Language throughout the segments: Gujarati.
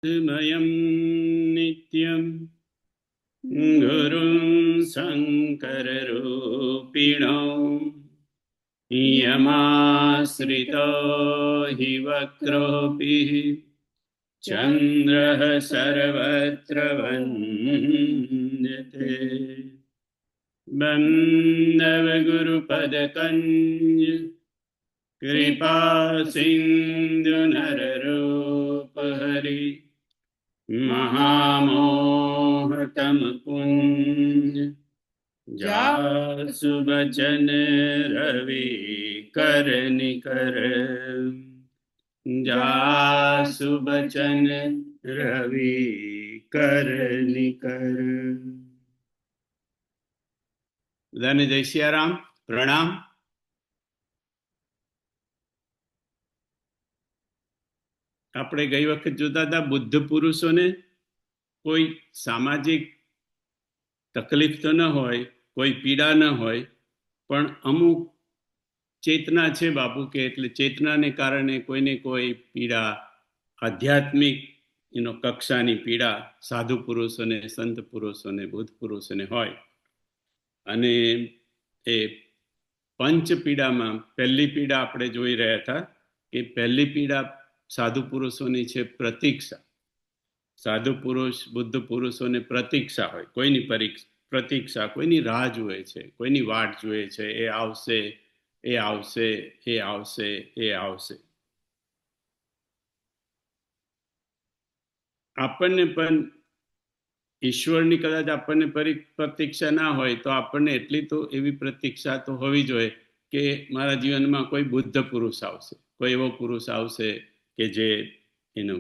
मयं नित्यं गुरुं शङ्कररूपिणो यमाश्रितो हि वक्रोऽपि चन्द्रः सर्वत्र वन्द्यते। बन्धवगुरुपदकञ्ज कृपा सिन्धु नररूपहरि महामोहतमपुञ्ज जासु बचन रवि कर निकर। जासु बचन रवि कर निकर। બધાને જય સિયારામ, પ્રણામ. આપણે ગઈ વખત જોતા હતા બુદ્ધ પુરુષોને કોઈ સામાજિક તકલીફ તો ન હોય, કોઈ પીડા ન હોય, પણ અમુક ચેતના છે બાપુ કે એટલે ચેતનાને કારણે કોઈને કોઈ પીડા, આધ્યાત્મિક કક્ષાની પીડા સાધુ પુરુષોને, સંત પુરુષોને, બુદ્ધ પુરુષોને હોય. અને એ પંચ પીડામાં પહેલી પીડા આપણે જોઈ રહ્યા હતા કે પહેલી પીડા સાધુ પુરુષોની છે પ્રતીક્ષા. સાધુ પુરુષ, બુદ્ધ પુરુષોને પ્રતીક્ષા હોય, કોઈની પ્રતીક્ષા, કોઈની રાહ જુએ છે, કોઈની વાટ જુએ છે, એ આવશે, એ આવશે, એ આવશે, એ આવશે. આપણને પણ ઈશ્વરની કદાચ આપણને પ્રતીક્ષા ના હોય તો આપણને એટલી તો એવી પ્રતીક્ષા તો હોવી જોઈએ કે મારા જીવનમાં કોઈ બુદ્ધ પુરુષ આવશે, કોઈ એવો પુરુષ આવશે કે જે એને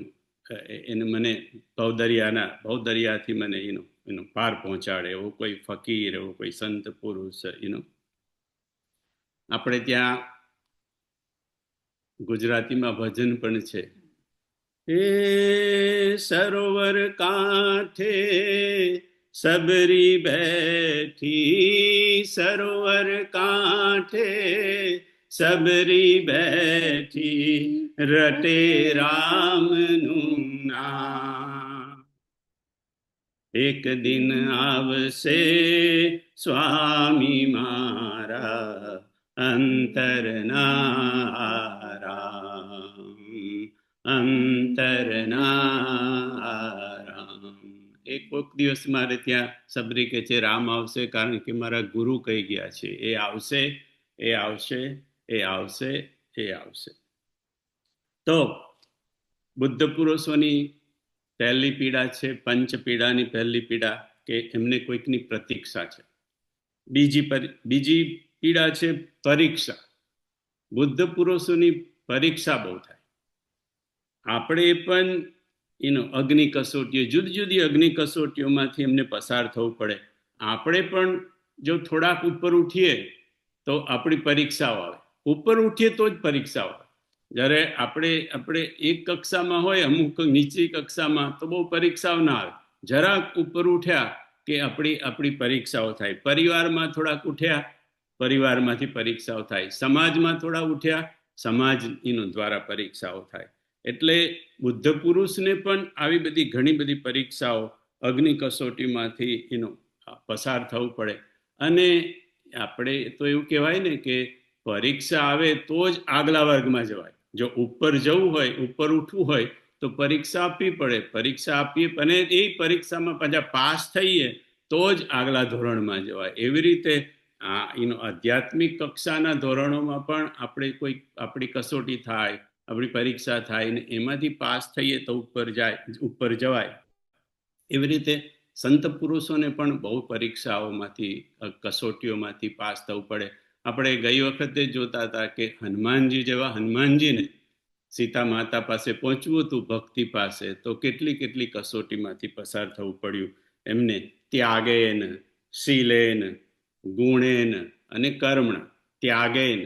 મને ભવદરિયાથી મને એનો પાર પહોંચાડે, એવો કોઈ ફકીર, એવો કોઈ સંત પુરુષ. આપણે ત્યાં ગુજરાતીમાં ભજન પણ છે, હે સરોવર કાંઠે સબરી બેઠી, સરોવર કાંઠે સબરી બેઠી, રટે રામનું નામ. એક દિન આવશે સ્વામી મારા અંતરના અંતરનારામ. એક દિવસ મારે ત્યાં સબરી કે છે રામ આવશે, કારણ કે મારા ગુરુ કહી ગયા છે એ આવશે, એ આવશે, એ આવશે, એ આવશે. તો બુદ્ધ પુરુષોની પહેલી પીડા છે, પંચ પીડાની પહેલી પીડા કે એમને કોઈકની પ્રતીક્ષા છે. બીજી પીડા છે પરીક્ષા. બુદ્ધ પુરુષોની પરીક્ષા બહુ થાય. આપણે પણ અગ્નિ કસોટીઓ, જુદી જુદી અગ્નિ કસોટીઓમાંથી એમને પસાર થવું પડે. આપણે પણ જો થોડાક ઉપર ઉઠીએ તો આપણી પરીક્ષાઓ આવે. ઉપર ઉઠીએ તો જ પરીક્ષાઓ આવે. જ્યારે આપણે એક કક્ષામાં હોય, અમુક નીચી કક્ષામાં તો બહુ પરીક્ષાઓ ના આવે. જરાક ઉપર ઉઠ્યા કે આપણી પરીક્ષાઓ થાય. પરિવારમાં થોડાક ઉઠ્યા, પરિવારમાંથી પરીક્ષાઓ થાય. સમાજમાં થોડા ઉઠ્યા, સમાજ દ્વારા પરીક્ષાઓ થાય. એટલે બુદ્ધ પુરુષને પણ આવી બધી ઘણી બધી પરીક્ષાઓ, અગ્નિ કસોટીમાંથી પસાર થવું પડે. અને આપણે તો એવું કહેવાય ને કે પરીક્ષા આવે તો જ આગલા વર્ગમાં જવાય. જો ઉપર જવું હોય, ઉપર ઉઠવું હોય તો પરીક્ષા આપવી પડે. પરીક્ષા આપીએ અને એ પરીક્ષામાં પાછા પાસ થઈએ તો જ આગલા ધોરણમાં જવાય. એવી રીતે આધ્યાત્મિક કક્ષાના ધોરણોમાં પણ આપણી કસોટી થાય, આપણી પરીક્ષા થાય ને એમાંથી પાસ થઈએ તો ઉપર જવાય. એવી રીતે સંત પુરુષોને પણ બહુ પરીક્ષાઓમાંથી, કસોટીઓમાંથી પાસ થવું પડે. આપણે ગઈ વખતે જોતા હતા કે હનુમાનજી જેવા હનુમાનજીને સીતા માતા પાસે પહોંચવું હતું, ભક્તિ પાસે, તો કેટલી કસોટીમાંથી પસાર થવું પડ્યું એમને. ત્યાગેન, શીલેન, ગુણેન અને કર્મણ. ત્યાગેન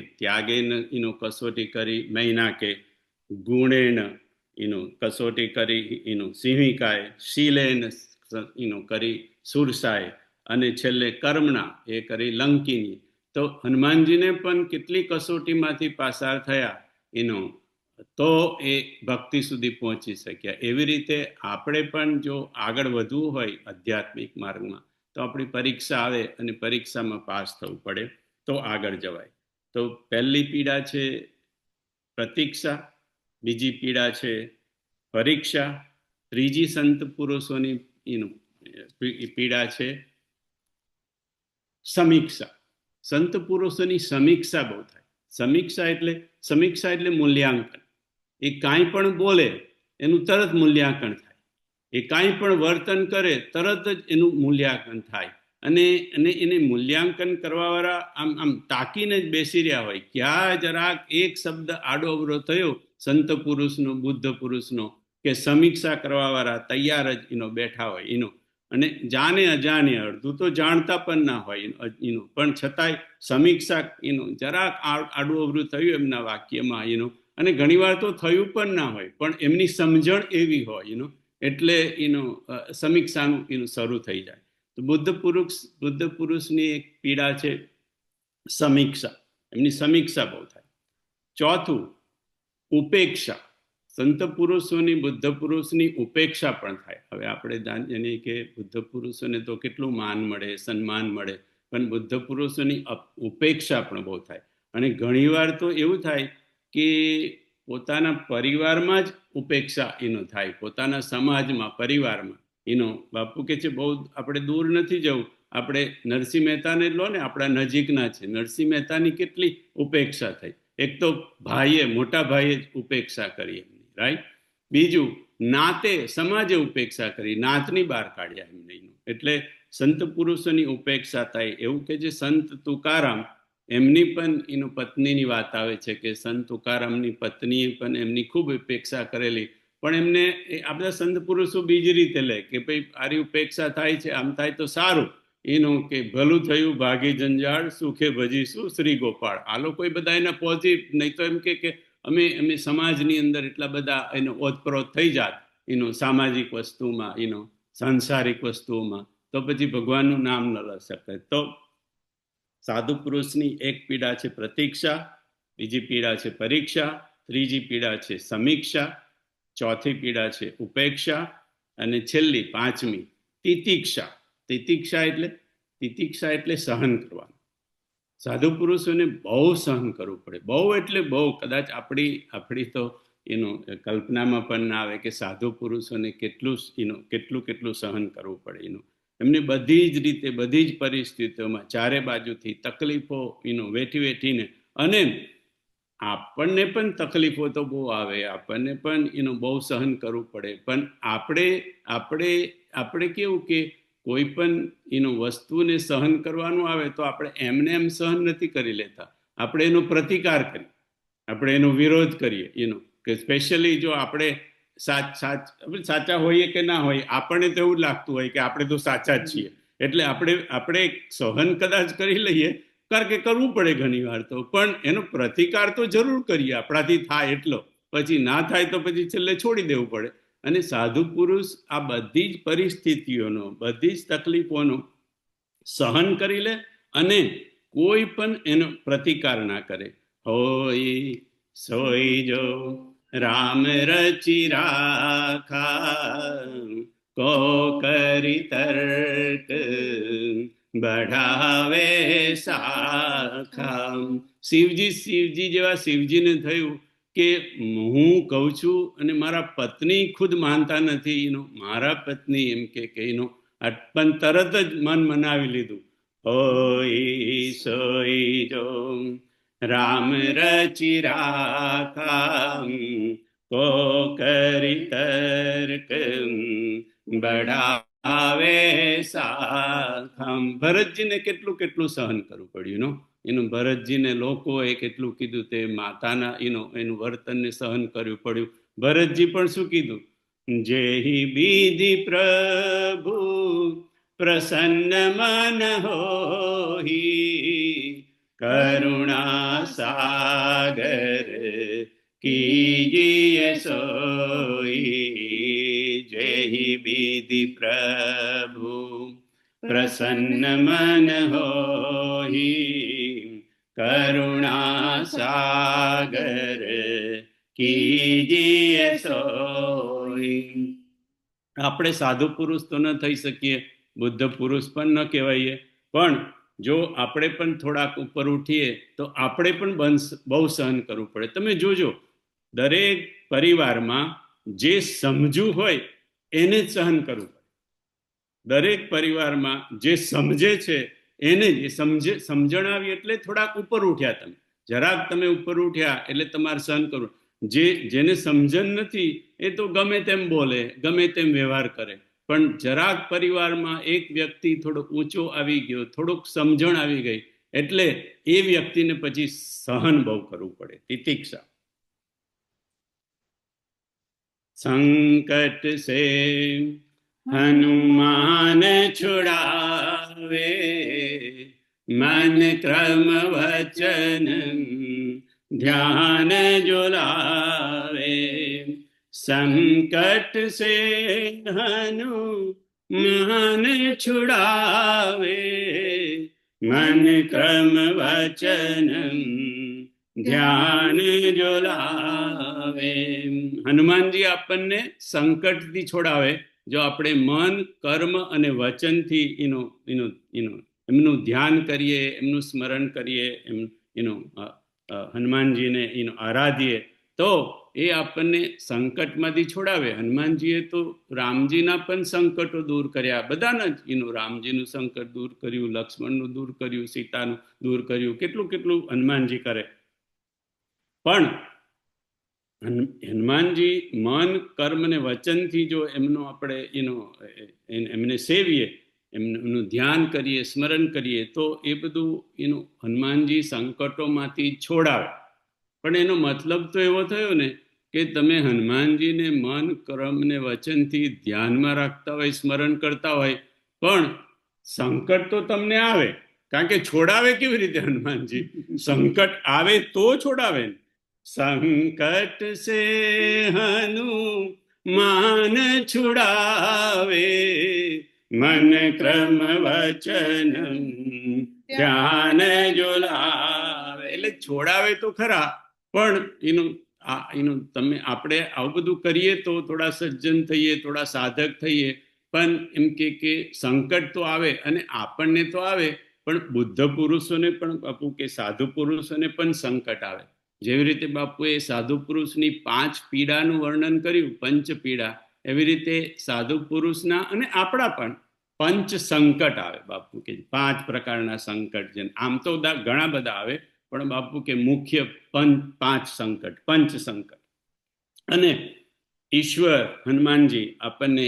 કસોટી કરી મૈનાકે, ગુણેન કસોટી કરી સિંહિકાએ, શીલેન કરી સુરસાએ, અને છેલ્લે કર્મણા એ કરી લંકિની. તો હનુમાનજીને પણ કેટલી કસોટીમાંથી પસાર થયા તો એ ભક્તિ સુધી પહોંચી શક્યા. એવી રીતે આપણે પણ જો આગળ વધવું હોય આધ્યાત્મિક માર્ગમાં, તો આપણી પરીક્ષા આવે અને પરીક્ષામાં પાસ થવું પડે તો આગળ જવાય. તો પહેલી પીડા છે પ્રતીક્ષા, બીજી પીડા છે પરીક્ષા, ત્રીજી સંત પુરુષોની પીડા છે સમીક્ષા. સંત પુરુષોની સમીક્ષા બહુ થાય. સમીક્ષા એટલે મૂલ્યાંકન. એ કાંઈ પણ બોલે એનું તરત મૂલ્યાંકન થાય. એ કાંઈ પણ વર્તન કરે તરત જ એનું મૂલ્યાંકન થાય. અને એને મૂલ્યાંકન કરવાવાળા આમ તાકીને જ બેસી રહ્યા હોય. ક્યાં જરાક એક શબ્દ આડો અવરો થયો સંત પુરુષનો, બુદ્ધ પુરુષનો, કે સમીક્ષા કરવાવાળા તૈયાર જ એનો બેઠા હોય એનો. અને જાણે અજાણે, અડધું તો જાણતા પણ ના હોય એનું, પણ છતાંય સમીક્ષા એનું જરાક આડું અવરું થયું એમના વાક્યમાં એનું, અને ઘણીવાર તો થયું પણ ના હોય, પણ એમની સમજણ એવી હોય એનું, એટલે એનું સમીક્ષાનું એનું શરૂ થઈ જાય. તો બુદ્ધ પુરુષની એક પીડા છે સમીક્ષા. એમની સમીક્ષા બહુ થાય. ચોથું ઉપેક્ષા. સંત પુરુષોની, બુદ્ધ પુરુષની ઉપેક્ષા પણ થાય. હવે આપણે જાણીએ કે બુદ્ધ પુરુષોને તો કેટલું માન મળે, સન્માન મળે, પણ બુદ્ધ પુરુષોની ઉપેક્ષા પણ બહુ થાય. અને ઘણીવાર તો એવું થાય કે પોતાના પરિવારમાં જ ઉપેક્ષા એનો થાય, પોતાના સમાજમાં, પરિવારમાં એનો. બાપુ કે છે બહુ આપણે દૂર નથી જવું, આપણે નરસિંહ મહેતાને લો ને, આપણા નજીકના છે. નરસિંહ મહેતાની કેટલી ઉપેક્ષા થઈ. એક તો ભાઈએ, મોટા ભાઈએ ઉપેક્ષા કરી એમની, રાઈટ. બીજું નાતે, સમાજે ઉપેક્ષા કરી, નાતની બહાર કાઢ્યા એમને. એટલે સંત પુરુષોની ઉપેક્ષા થાય. એવું કે જે સંત તુકારામ, એમની પણ એનો પત્નીની વાત આવે છે કે સંત તુકારામની પત્નીએ પણ એમની ખૂબ ઉપેક્ષા કરેલી. પણ એમને આ બધા સંત પુરુષો બીજી રીતે લે કે ભાઈ આરી ઉપેક્ષા થાય છે, આમ થાય તો સારું એનું, કે ભલું થયું ભાગી જંજાળ, સુખે ભજીશું શ્રી ગોપાળ. આ લોકો બધા એના પોઝિટિવ. નહીં તો એમ કે અમે સમાજની અંદર એટલા બધા એનો ઓતપ્રોત થઈ જાત એનો સામાજિક વસ્તુમાં, એનો સાંસારિક વસ્તુઓમાં, તો પછી ભગવાનનું નામ ન લઈ શકે. તો સાધુ પુરુષની એક પીડા છે પ્રતીક્ષા, બીજી પીડા છે પરીક્ષા, ત્રીજી પીડા છે સમીક્ષા, ચોથી પીડા છે ઉપેક્ષા, અને છેલ્લી પાંચમી તિતિક્ષા. તિતિક્ષા એટલે સહન કરવાનું. સાધુ પુરુષોને બહુ સહન કરવું પડે. બહુ એટલે બહુ. કદાચ આપણી તો કલ્પનામાં પણ ના આવે કે સાધુ પુરુષોને કેટલું સહન કરવું પડે. એમને બધી જ રીતે, બધી જ પરિસ્થિતિઓમાં, ચારે બાજુથી તકલીફો વેઠીને, અને આપણને પણ તકલીફો તો બહુ આવે, આપણને પણ બહુ સહન કરવું પડે. પણ આપણે કેવું કે કોઈ પણ વસ્તુને સહન કરવાનું આવે તો આપણે એમને એમ સહન નથી કરી લેતા. આપણે એનો પ્રતિકાર કરીએ, આપણે એનો વિરોધ કરીએ. કે સ્પેશિયલી જો આપણે સાચા હોઈએ કે ના હોઈએ, આપણને તો એવું લાગતું હોય કે આપણે તો સાચા જ છીએ, એટલે આપણે સહન કદાચ કરી લઈએ, કારણ કે કરવું પડે ઘણી વાર તો, પણ એનો પ્રતિકાર તો જરૂર કરીએ આપણાથી થાય એટલો. પછી ના થાય તો પછી છેલ્લે છોડી દેવું પડે. અને સાધુ પુરુષ આ બધી જ પરિસ્થિતિઓનો, બધી જ તકલીફોનો સહન કરી લે, અને કોઈ પણ એનો પ્રતિકાર ના કરે. હોય સોઈ જો રામ રચી રાખા, કો કરી તર્ક બઢાવે શાખા. શિવજી જેવા શિવજીને થયું કે હું કહું છું અને મારા પત્ની ખુદ માનતા નથી, મારા પત્ની એમ કે પણ તરત જ મન મનાવી લીધું. હોય સોઈ જો રામ રચી રાખા, કો કરી તર્ક બઢાવે શાખા. ભરતજીને કેટલું સહન કરવું પડ્યું. ભરતજીને લોકોએ કેટલું કીધું, તે માતાના એનું વર્તનને સહન કરવું પડ્યું. ભરતજી પણ શું કીધું? જેહી બીધિ પ્રભુ પ્રસન્ન મન હોહી, કરુણા સાગર કીજીએ સોઈ. જેહી બીધિ પ્રભુ પ્રસન્ન મન હોહી, કરુણા સાગર કીજીએ સોઈ. આપણે સાધુ પુરુષ તો ન થઈ શકીએ, બુદ્ધ પુરુષ પણ ન કહેવાઈએ, પણ જો આપણે પણ થોડાક ઉપર ઉઠીએ તો આપણે પણ બહુ સહન કરવું પડે. તમે જોજો, દરેક પરિવારમાં જે સમજુ હોય એને જ સહન કરવું પડે. દરેક પરિવારમાં જે સમજે છે એને જ સમજણ આવી એટલે થોડાક ઉપર ઉઠ્યા. તમે જરાક તમે ઉપર ઉઠ્યા એટલે તમારે સહન કરવું. જેને સમજણ નથી એ તો ગમે તેમ બોલે, ગમે તેમ વ્યવહાર કરે, પણ જરાક પરિવારમાં એક વ્યક્તિ થોડોક ઊંચો આવી ગયો, થોડુંક સમજણ આવી ગઈ એટલે એ વ્યક્તિને પછી સહન બહુ કરવું પડે, તિતિક્ષા. સંકટ સે હનુમાન છુડાવે, મન ક્રમ વચન ધ્યાન જો લાવે. સંકટ સે હનુમાન છુડાવે, મન ક્રમ વચન ધ્યાન જો લાવે. હનુમાનજી આપણને સંકટથી છોડાવે જો આપણે મન, કર્મ અને વચનથી એમનું ધ્યાન કરીએ, એમનું સ્મરણ કરીએ, હનુમાનજીને આરાધીએ તો એ આપણને સંકટમાંથી છોડાવે. હનુમાનજીએ તો રામજીના પણ સંકટો દૂર કર્યા, બધાના જ. રામજીનું સંકટ દૂર કર્યું, લક્ષ્મણનું દૂર કર્યું, સીતાનું દૂર કર્યું, કેટલું કેટલું હનુમાનજી કરે. પણ હનુમાનજી મન, કર્મ અને વચનથી જો એમનું આપણે એમને સેવીએ, એમનું ધ્યાન કરીએ, સ્મરણ કરીએ તો એ બધું હનુમાનજી સંકટોમાંથી છોડાવે. પણ એનો મતલબ તો એવો થયો ને કે તમે હનુમાનજીને મન, કર્મ ને વચનથી ધ્યાનમાં રાખતા હોય, સ્મરણ કરતા હોય, પણ સંકટ તો તમને આવે. કારણ કે છોડાવે કેવી રીતે હનુમાનજી? સંકટ આવે તો છોડાવે. સંકટ સે હનુમાન છુડાવે, મન ક્રમ વચન ધ્યાન જો લાવે. એટલે છોડાવે તો ખરા, પણ તમે આપણે આવું બધું કરીએ તો થોડા સજ્જન થઈએ, થોડા સાધક થઈએ, પણ એમ કે સંકટ તો આવે, અને આપણને તો આવે, પણ બુદ્ધ પુરુષોને પણ બાપુ કે સાધુ પુરુષોને પણ સંકટ આવે. જેવી રીતે બાપુએ સાધુ પુરુષની 5 પીડાનું વર્ણન કર્યું, પંચ પીડા, એવી રીતે સાધુ પુરુષના અને આપણા પણ પંચ સંકટ આવે. બાપુ કે 5 પ્રકારના સંકટ છે. આમ તો ઘણા બધા આવે, પણ બાપુ કે મુખ્ય 5 સંકટ, પંચ સંકટ. અને ઈશ્વર હનુમાનજી આપણને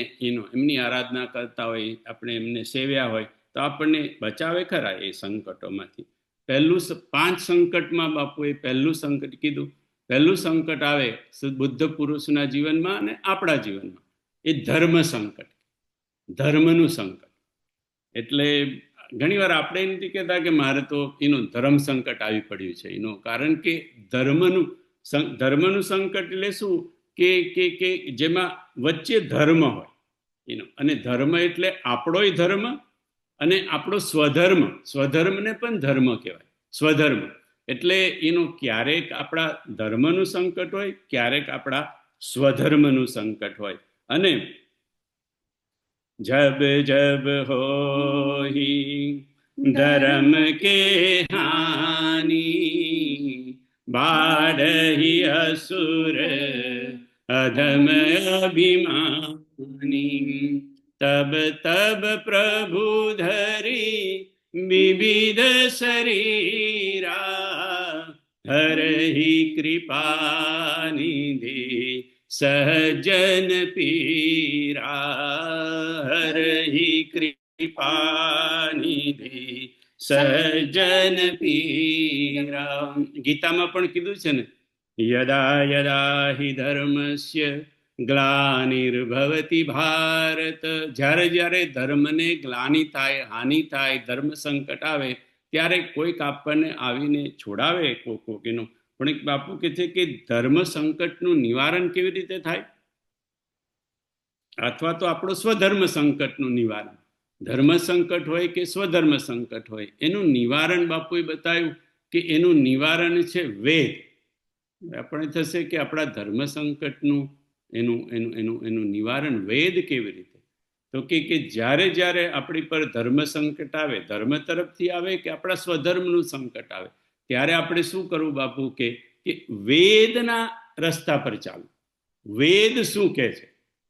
એમની આરાધના કરતા હોય, આપણે એમને સેવ્યા હોય તો આપણને બચાવે ખરા એ સંકટોમાંથી. પહેલું 5 સંકટમાં બાપુએ પહેલું સંકટ કીધું. પહેલું સંકટ આવે બુદ્ધ પુરુષના જીવનમાં અને આપણા જીવનમાં, એ ધર્મ સંકટ, ધર્મનું સંકટ. એટલે ઘણી વાર આપણે નથી કહેતા કે મારે તો ધર્મ સંકટ આવી પડ્યું છે. કારણ કે ધર્મનું સંકટ એટલે શું કે જેમાં વચ્ચે ધર્મ હોય, અને ધર્મ એટલે આપણોય ધર્મ અને આપણો સ્વધર્મને પણ ધર્મ કહેવાય. સ્વધર્મ એટલે ક્યારેક આપણા ધર્મનું સંકટ હોય, ક્યારેક આપણા સ્વધર્મનું સંકટ હોય. અને જબ જબ હોહી ધર્મ કે હાની, બાઢહી અસુર અધમ અભિમાની, તબ તબ પ્રભુ ધરી વિવિધ શરીરા, હરહી કૃપા નિધિ સહજન પીરા, હરહી કૃપા નિધિ સહજન પીરા. ગીતામાં પણ કીધું છે ને, યદા યદા હિ ધર્મસ્ય ગ્લાનિર્ભવતિ ભારત. જ્યારે જ્યારે ધર્મને ગ્લાનિ થાય, હાનિ થાય, ધર્મ સંકટ આવે, ત્યારે કોઈક આપણને આવીને છોડાવે કોકીનું. પણ એક બાપુ કહે છે કે ધર્મ સંકટનું નિવારણ કેવી રીતે થાય? અથવા તો આપણો સ્વધર્મ સંકટનું નિવારણ, ધર્મ સંકટ હોય કે સ્વધર્મ સંકટ હોય, એનું નિવારણ બાપુએ બતાવ્યું કે એનું નિવારણ છે વેદ. આપણે થશે કે આપણા ધર્મ સંકટનું એનું એનું એનું એનું નિવારણ વેદ કેવી રીતે? તો કે જ્યારે જ્યારે આપણી પર ધર્મ સંકટ આવે, ધર્મ તરફથી આવે કે આપણા સ્વધર્મનું સંકટ આવે, ત્યારે આપણે શું કરવું બાપુ કે વેદના રસ્તા પર ચાલવું. વેદ શું કહે છે?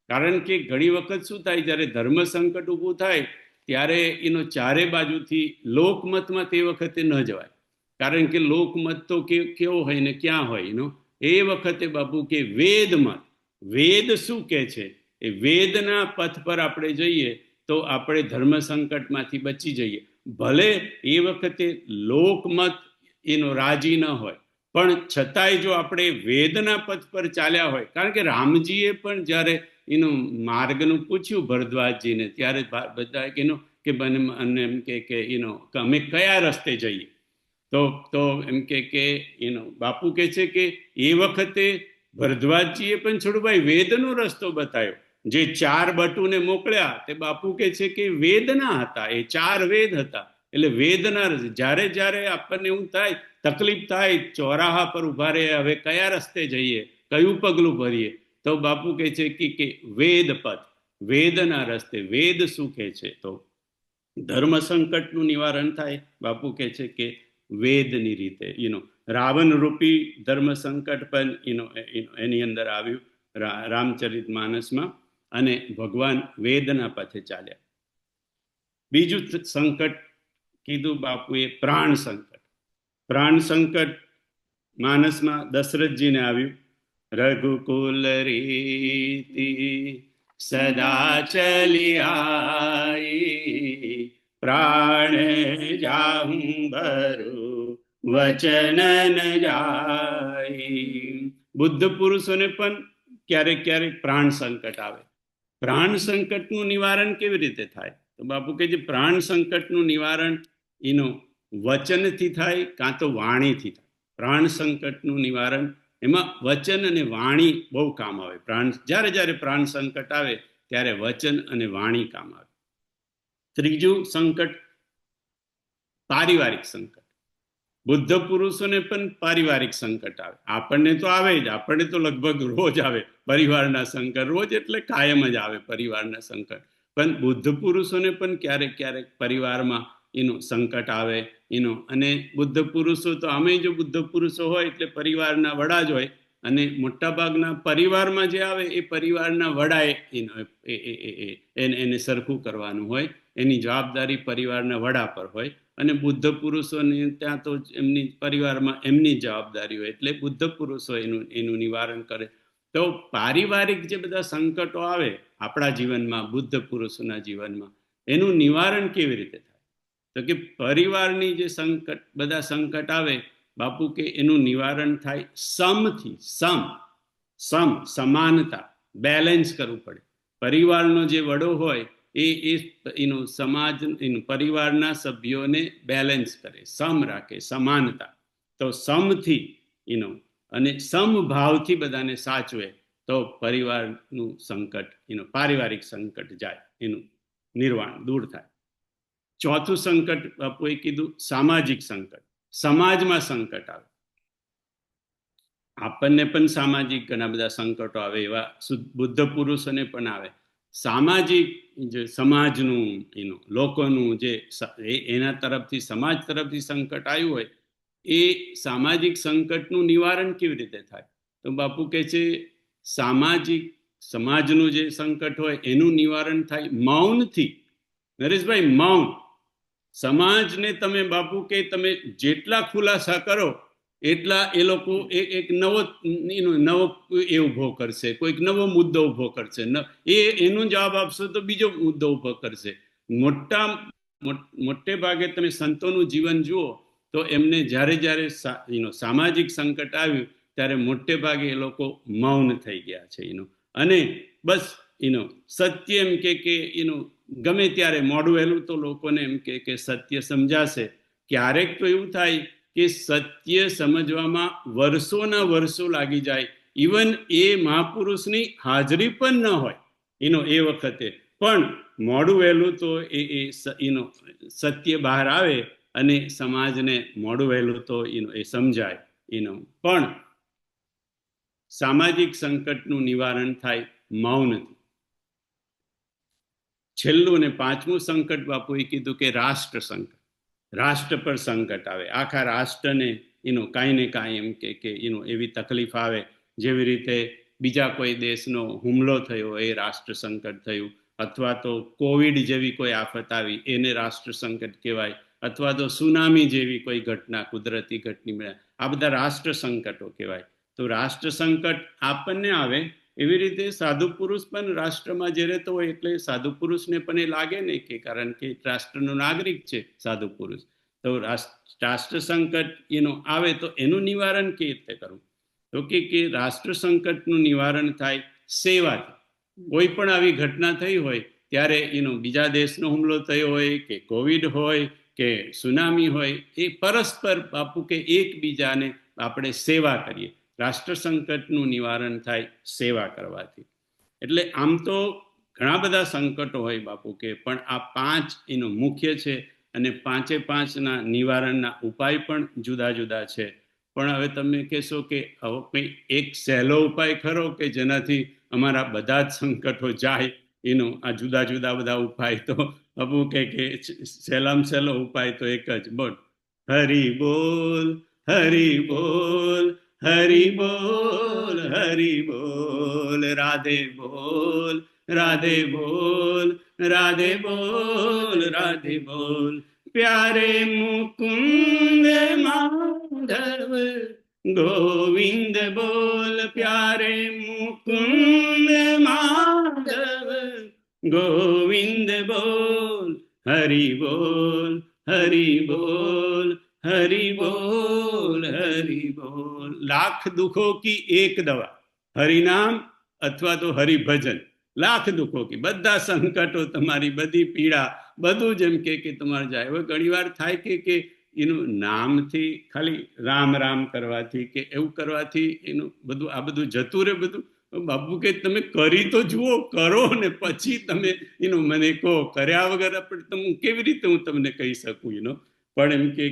કારણ કે ઘણી વખત શું થાય, જ્યારે ધર્મ સંકટ ઊભું થાય ત્યારે એનો ચારે બાજુથી લોકમતમાં તે વખતે ન જવાય. કારણ કે લોકમત તો કેવો હોય ને ક્યાં હોય એનો, એ વખતે બાપુ કે વેદમત, વેદ શું કહે છે એ વેદના પથ પર આપણે જઈએ તો આપણે ધર્મ સંકટમાંથી બચી જઈએ. ભલે એ વખતે લોકમત એનો રાજી ન હોય, પણ છતાંય જો આપણે વેદના પથ પર ચાલ્યા હોય, કારણ કે રામજીએ પણ જ્યારે એનું માર્ગનું પૂછ્યું ભરદ્વાજજીને, ત્યારે બધા એનો કે બને એમ કે એનો અમે કયા રસ્તે જઈએ, તો એમ કે એનો બાપુ કહે છે કે એ વખતે ભરદ્વાજજીએ પણ છોડભાઈ વેદનો રસ્તો બતાવ્યો. જે 4 બટુને મોકલ્યા તે બાપુ કહે છે કે વેદના હતા, એ 4 વેદ હતા. એટલે વેદના, જ્યારે જ્યારે આપણને એવું થાય, તકલીફ થાય, ચોરાહા પર ઉભા રહે, હવે કયા રસ્તે જઈએ, કયું પગલું ભરીએ, તો બાપુ કહે છે કે વેદ પથ, વેદના રસ્તે. વેદ શું કહે છે? તો ધર્મ સંકટનું નિવારણ થાય, બાપુ કહે છે કે વેદની રીતે. રાવણ રૂપી ધર્મ સંકટ પણ એની અંદર આવ્યું રામચરિત માનસમાં, અને ભગવાન વેદના પથે ચાલ્યા. બીજું સંકટ કીધું બાપુએ પ્રાણ સંકટ. પ્રાણ સંકટ માનસમાં દશરથજીને આવ્યું. રઘુકુલ રીતિ સદા ચલી આઈ, પ્રાણ જાહું ભરું વચન ન જાય. બુદ્ધ પુરુષોને પણ ક્યારેક ક્યારેક પ્રાણ સંકટ આવે. પ્રાણ સંકટનું નિવારણ કેવી રીતે થાય? તો બાપુ કે જે પ્રાણ સંકટનું નિવારણ એનો વચનથી થાય કાં તો વાણીથી થાય. પ્રાણ સંકટનું નિવારણ એમાં વચન અને વાણી બહુ કામ આવે. જ્યારે જ્યારે પ્રાણ સંકટ આવે ત્યારે વચન અને વાણી કામ આવે. ત્રીજું સંકટ પારિવારિક સંકટ. બુદ્ધ પુરુષોને પણ પારિવારિક સંકટ આવે. આપણને તો આવે જ, આપણને તો લગભગ રોજ આવે પરિવારના સંકટ, રોજ એટલે કાયમ જ આવે પરિવારના સંકટ. પણ બુદ્ધ પુરુષોને પણ ક્યારેક ક્યારેક પરિવારમાં એનું સંકટ આવે અને બુદ્ધ પુરુષો તો અમે જો બુદ્ધ પુરુષો હોય એટલે પરિવારના વડા જ હોય, અને મોટાભાગના પરિવારમાં જે આવે એ પરિવારના વડાએ એને સરખું કરવાનું હોય, એની જવાબદારી પરિવારના વડા પર હોય. અને બુદ્ધ પુરુષોને ત્યાં તો એમની પરિવારમાં એમની જવાબદારી હોય, એટલે બુદ્ધ પુરુષો એનું નિવારણ કરે. તો પારિવારિક જે બધા સંકટો આવે આપણા જીવનમાં, બુદ્ધ પુરુષોના જીવનમાં, એનું નિવારણ કેવી રીતે થાય? તો કે પરિવારની જે સંકટ, બધા સંકટ આવે બાપુ કે એનું નિવારણ થાય સમથી. સમાનતા, બેલેન્સ કરવું પડે. પરિવારનો જે વડો હોય એનો સમાજ, પરિવારના સભ્યોને બેલેન્સ કરે, સમ રાખે, સમાનતા. તો સમથી અને સમભાવથી બધાને સાચવે તો પરિવારનું સંકટ, પારિવારિક સંકટ જાય, એનું નિર્વાણ દૂર થાય. ચોથું સંકટ બાપુએ કીધું સામાજિક સંકટ. સમાજમાં સંકટ આવે. આપણને પણ સામાજિક ઘણા બધા સંકટો આવે, એવા બુદ્ધ પુરુષોને પણ આવે. સામાજિક જે સમાજનું લોકોનું જે એના તરફથી, સમાજ તરફથી સંકટ આવ્યું હોય, એ સામાજિક સંકટનું નિવારણ કેવી રીતે થાય? તો બાપુ કહે છે સમાજનું જે સંકટ હોય એનું નિવારણ થાય મૌનથી. નરેશભાઈ, મૌન. સમાજને તમે બાપુ કે તમે જેટલા ખુલાસા કરો એટલા એ લોકો એક નવો એ ઉભો કરશે, કોઈક નવો મુદ્દો ઉભો કરશે, એનો જવાબ આપશો તો બીજો મુદ્દો ઉભો કરશે. મોટે ભાગે તમે સંતોનું જીવન જુઓ તો એમને જ્યારે જ્યારે સામાજિક સંકટ આવ્યું ત્યારે મોટે ભાગે એ લોકો મૌન થઈ ગયા છે. અને બસ સત્ય એમ કે ગમે ત્યારે મોડું વહેલું તો લોકોને એમ કે સત્ય સમજાશે. ક્યારેક તો એવું થાય કે સત્ય સમજવામાં વર્ષોના વર્ષો લાગી જાય. ઇવન એ મહાપુરુષની હાજરી પણ ન હોય એ વખતે, પણ મોડું વહેલું તો સત્ય બહાર આવે અને સમાજને મોડું વહેલું તો એ સમજાય. પણ સામાજિક સંકટનું નિવારણ થાય મૌનથી. છેલ્લું ને પાંચમું સંકટ બાપુએ કીધું કે રાષ્ટ્ર સંકટ. રાષ્ટ્ર પર સંકટ આવે, આખા રાષ્ટ્રને કાંઈ ને કાંઈ એમ કે એવી તકલીફ આવે, જેવી રીતે બીજા કોઈ દેશનો હુમલો થયો એ રાષ્ટ્ર સંકટ થયું, અથવા તો કોવિડ જેવી કોઈ આફત આવી એને રાષ્ટ્ર સંકટ કહેવાય, અથવા તો સુનામી જેવી કોઈ ઘટના, કુદરતી ઘટના, આ બધા રાષ્ટ્ર સંકટો કહેવાય. તો રાષ્ટ્ર સંકટ આપણને આવે એવી રીતે સાધુ પુરુષ પણ રાષ્ટ્રમાં જે રહેતો હોય એટલે સાધુ પુરુષને પણ એ લાગે ને કે કારણ કે રાષ્ટ્રનો નાગરિક છે સાધુ પુરુષ, તો રાષ્ટ્ર સંકટ આવે તો એનું નિવારણ કેવી રીતે કરવું? તો કે રાષ્ટ્ર સંકટનું નિવારણ થાય સેવાથી. કોઈ પણ આવી ઘટના થઈ હોય ત્યારે બીજા દેશનો હુમલો થયો હોય કે કોવિડ હોય કે સુનામી હોય, એ પરસ્પર બાપુ કે એકબીજાને આપણે સેવા કરીએ. રાષ્ટ્ર સંકટનું નિવારણ થાય સેવા કરવાથી. એટલે આમ તો ઘણા બધા સંકટો હોય બાપુ કે, પણ આ પાંચ મુખ્ય છે, અને પાંચે પાંચના નિવારણના ઉપાય પણ જુદા જુદા છે. પણ હવે તમે કહેશો કે હવે કંઈ એક સહેલો ઉપાય ખરો કે જેનાથી અમારા બધા જ સંકટો જાય? આ જુદા જુદા બધા ઉપાય તો બાપુ કે સહેલામાં સહેલો ઉપાય તો એક જ, બોલ હરી બોલ, હરી બોલ, હરી બોલ, હરી બોલ, રાધે બોલ, રાધે બોલ, રાધે બોલ, રાધે બોલ, પ્યારે મુકુંદ માધવ ગોવિંદ બોલ, પ્યારે મુકુંદ માધવ ગોવિંદ બોલ, હરી બોલ, હરી બોલ, હરી બોલ, હરી બોલ. લાખ દુખો કી એક દવા, હરિનામ અથવા તો હરિભજન. લાખ દુખો કી, બધા સંકટો, તમારી બધી પીડા, બધું જેમ કે તમારે જાય. હવે ઘણી વાર થાય કે નામથી ખાલી રામ રામ કરવાથી કે એવું કરવાથી બધું આ બધું જતું રહે બધું. બાપુ કે તમે કરી તો જુઓ, કરો ને પછી તમે મને કહો. કર્યા વગર આપણે કેવી રીતે હું તમને કહી શકું? પણ એમ કે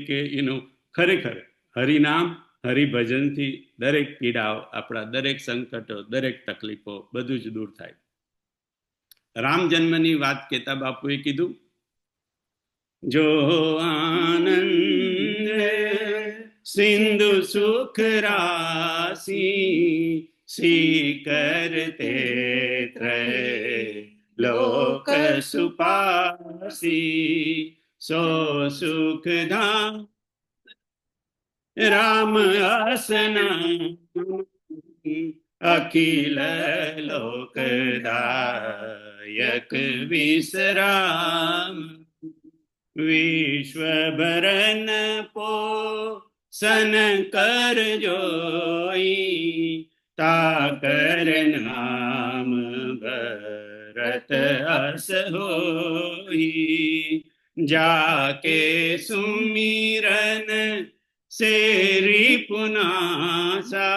ખરેખર હરિનામ હરિભજનથી દરેક પીડાઓ, આપણા દરેક સંકટો, દરેક તકલીફો બધું જ દૂર થાય. રામ જન્મની વાત કહેતા બાપુએ કીધું, જો આનંદ સિંધુ સુખ રાશી, કરતે ત્રય લોક સુપાસી, સો સુખ ધામ રામ આસના, અખિલ લોકદાયક વિશ્રામ, વિશ્વભરન પોષણ કર જોઈ, તાકર નામ ભરત અસ હોઈ, જાકે સુમિરન સેરી પુનાસા,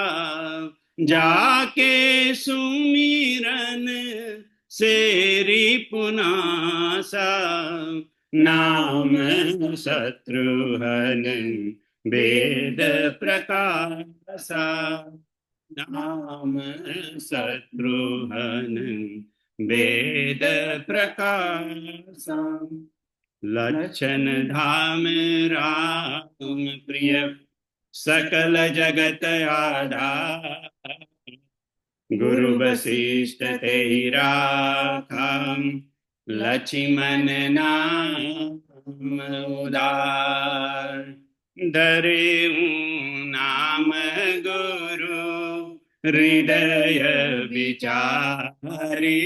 જાકે સુમિરન સેરી પુનાસા, નામ શત્રુહન વેદ પ્રકાશા, નામ શત્રુહન વેદ પ્રકાશા, લક્ષણ ધામ રામ પ્રિય सकल जगत आधार, गुरु वशिष्ठ ते राखा, लक्ष्मण नाम उदार, धरे नाम गुरु हृदय विचारी,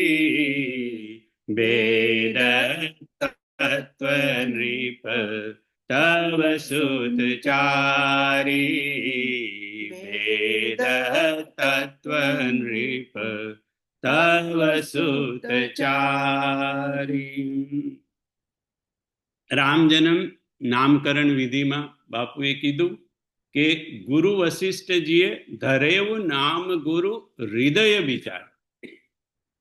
वेद तत्व नृप तव सुत चारी, वेद तत्व नृप तव सुत चारी. રામ જન્મ નામકરણ વિધિમાં બાપુએ કીધું કે ગુરુ વશિષ્ઠજીએ ધરેવ નામ ગુરુ હૃદય વિચાર.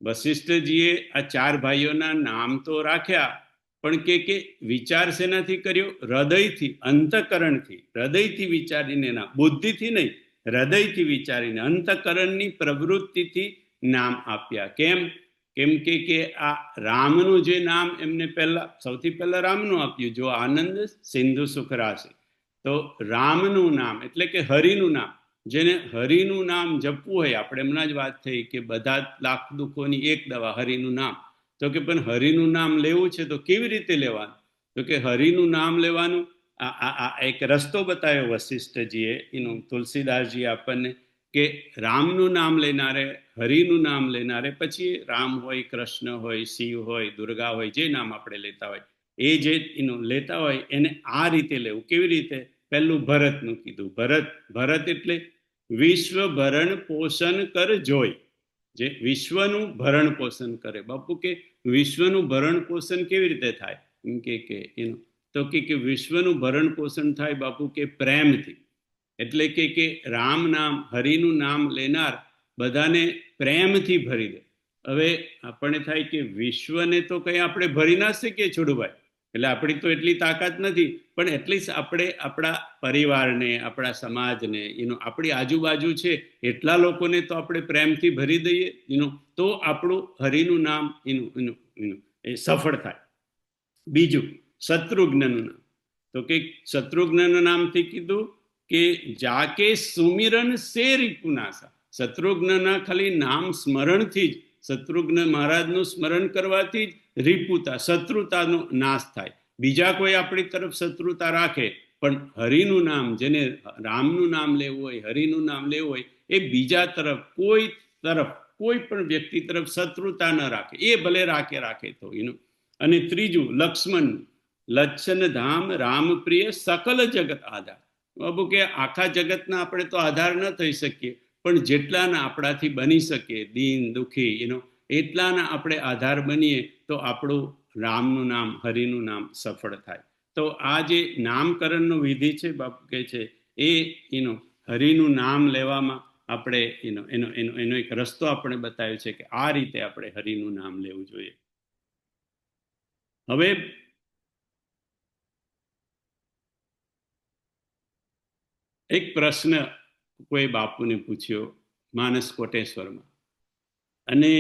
વશિષ્ઠજીએ આ ચાર ભાઈઓના નામ તો રાખ્યા, પણ કે વિચાર શેનાથી કર્યો? હૃદયથી, અંતઃકરણથી, હૃદયથી વિચારીને ના, બુદ્ધિથી નહીં. હૃદયથી વિચારીને અંતઃકરણની પ્રવૃત્તિથી નામ આપ્યા. કેમ કે આ રામનું જે નામ એમને સૌથી પહેલા રામનું આપ્યું, જો આનંદ સિંધુ સુખ રાશિ. તો રામનું નામ એટલે કે હરિનું નામ, જેને હરિનું નામ જપવું હોય, આપણે હમણાં જ વાત થઈ કે બધા લાખ દુઃખોની એક દવા હરિનું નામ. તો કે પણ હરિનું નામ લેવું છે તો કેવી રીતે લેવાનું? તો કે હરિનું નામ લેવાનું આ એક રસ્તો બતાવ્યો વશિષ્ઠજીએ, એનું તુલસીદાસજી આપણને, કે રામનું નામ લેનારે, હરિનું નામ લેનારે, પછી રામ હોય, કૃષ્ણ હોય, શિવ હોય, દુર્ગા હોય, જે નામ આપણે લેતા હોય, એ જે લેતા હોય એને આ રીતે લેવું. કેવી રીતે? પહેલું ભરતનું કીધું. ભરત એટલે વિશ્વ ભરણ પોષણ કર જોઈ, જે વિશ્વનું ભરણ પોષણ કરે. બાપુ કે વિશ્વનું ભરણ પોષણ કેવી રીતે થાય? એમ કે એનું તો કે વિશ્વનું ભરણ પોષણ થાય બાપુ કે પ્રેમથી. એટલે કે રામ નામ, હરિનું નામ લેનાર બધાને પ્રેમથી ભરી દે. હવે આપણને થાય કે વિશ્વને તો કંઈ આપણે ભરી ના શકીએ છોડુભાઈ, એટલે આપણી તો એટલી તાકાત નથી, પણ એટલીસ્ટ આપણે આપણા પરિવારને, આપણા સમાજને, આપણી આજુબાજુ છે એટલા લોકોને તો આપણે પ્રેમથી ભરી દઈએ, તો આપણું હરિનું નામ એ સફળ થાય. બીજું શત્રુઘ્નનું નામ. તો કે શત્રુઘ્નના નામથી કીધું કે જાકે સુમિરન સે રિપુનાશા. શત્રુઘ્નના ખાલી નામ સ્મરણથી જ, શત્રુઘ્ન મહારાજનું સ્મરણ કરવાથી જ રિપુતા, શત્રુતાનો નાશ થાય. બીજા કોઈ આપણી તરફ શત્રુતા રાખે, પણ હરિનું નામ, જેને રામનું નામ લેવું હોય, હરિનું નામ લેવું હોય, એ બીજા તરફ કોઈ પણ વ્યક્તિ તરફ શત્રુતા ન રાખે. એ ભલે રાખે તો એનું. અને ત્રીજું લક્ષ્મણ, લક્ષણ ધામ રામ પ્રિય સકલ જગત આધાર. બાબુ કે આખા જગતના આપણે તો આધાર ન થઈ શકીએ, પણ જેટલાના આપણાથી બની શકે, દીન દુઃખી એટલાના આપણે આધાર બનીએ તો આપણું રામનું નામ, હરિનું નામ સફળ થાય. તો આ જે નામકરણનો વિધિ છે બાપુ કે છે, એ હરિનું નામ લેવામાં આપણે એનો એક રસ્તો આપણે બતાવ્યો છે કે આ રીતે આપણે હરિનું નામ લેવું જોઈએ. હવે એક પ્રશ્ન કોઈ બાપુને પૂછ્યો માનસ કોટેશ્વરમાં, અને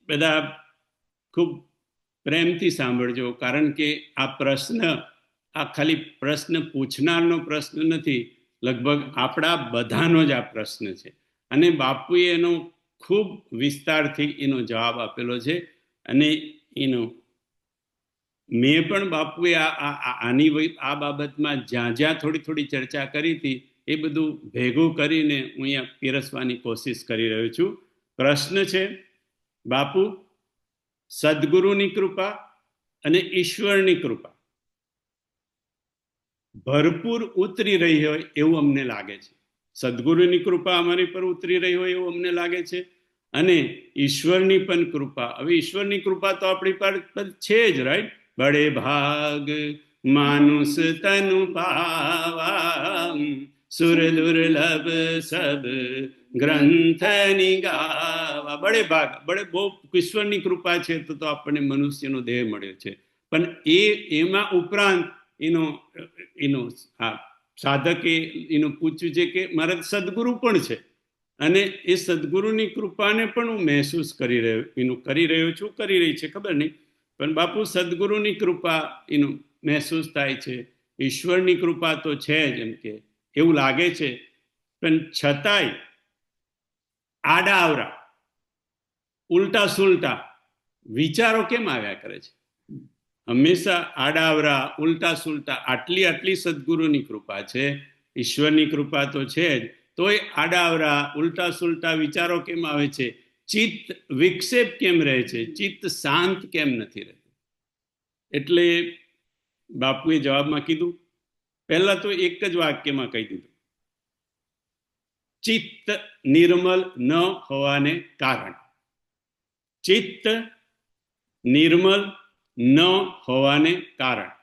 બધા ખૂબ પ્રેમથી સાંભળજો, કારણ કે આ પ્રશ્ન, આ ખાલી પ્રશ્ન પૂછનારનો પ્રશ્ન નથી, લગભગ આપણા બધાનો જ આ પ્રશ્ન છે. અને બાપુએ એનો ખૂબ વિસ્તારથી એનો જવાબ આપેલો છે. અને મેં પણ બાપુએ આ બાબતમાં જ્યાં થોડી ચર્ચા કરી હતી, એ બધું ભેગું કરીને હું અહીંયા પીરસવાની કોશિશ કરી રહ્યો છું. પ્રશ્ન છે, બાપુ સદગુરુની કૃપા અને ઈશ્વરની કૃપા ભરપૂર ઉતરી રહી હોય એવું અમને લાગે છે. સદગુરુની કૃપા અમારી પર ઉતરી રહી હોય એવું અમને લાગે છે, અને ઈશ્વરની પણ કૃપા. હવે ઈશ્વરની કૃપા તો આપણી પર છે જ, રાઈટ? બડે ભાગ માનુષ તનુ પાવા, સુર દુર્લભ સબ ગ્રંથ નિગાવા. બડે બહુ ઈશ્વરની કૃપા છે તો આપણને મનુષ્યનો દેહ મળ્યો છે. પણ એમાં ઉપરાંત આ સાધકે પૂછ્યું છે કે મારા સદગુરુ પણ છે, અને એ સદગુરુની કૃપાને પણ હું મહેસૂસ કરી રહી છે, ખબર નહીં, પણ બાપુ સદગુરુની કૃપા મહેસૂસ થાય છે. ઈશ્વરની કૃપા તો છે જ, એમ કે એવું લાગે છે, પણ છતાંય આડા આવરા, ઉલટા સુલટા વિચારો કેમ આવ્યા કરે છે? હંમેશા આડાવરા, ઉલટા સુલટા. આટલી સદગુરુની કૃપા છે, ઈશ્વરની કૃપા તો છે જ, તોય આડાવરા, ઉલટા સુલટા વિચારો કેમ આવે છે? ચિત્ત વિક્ષેપ કેમ રહે છે? ચિત્ત શાંત કેમ નથી રહેતું? એટલે બાપુએ જવાબમાં કીધું, પહેલા તો એક જ વાક્યમાં કહી દીધું, ચિત્ત નિર્મલ ન હોવાને કારણે. ચિત્ત નિર્મલ ન હોવાને કારણે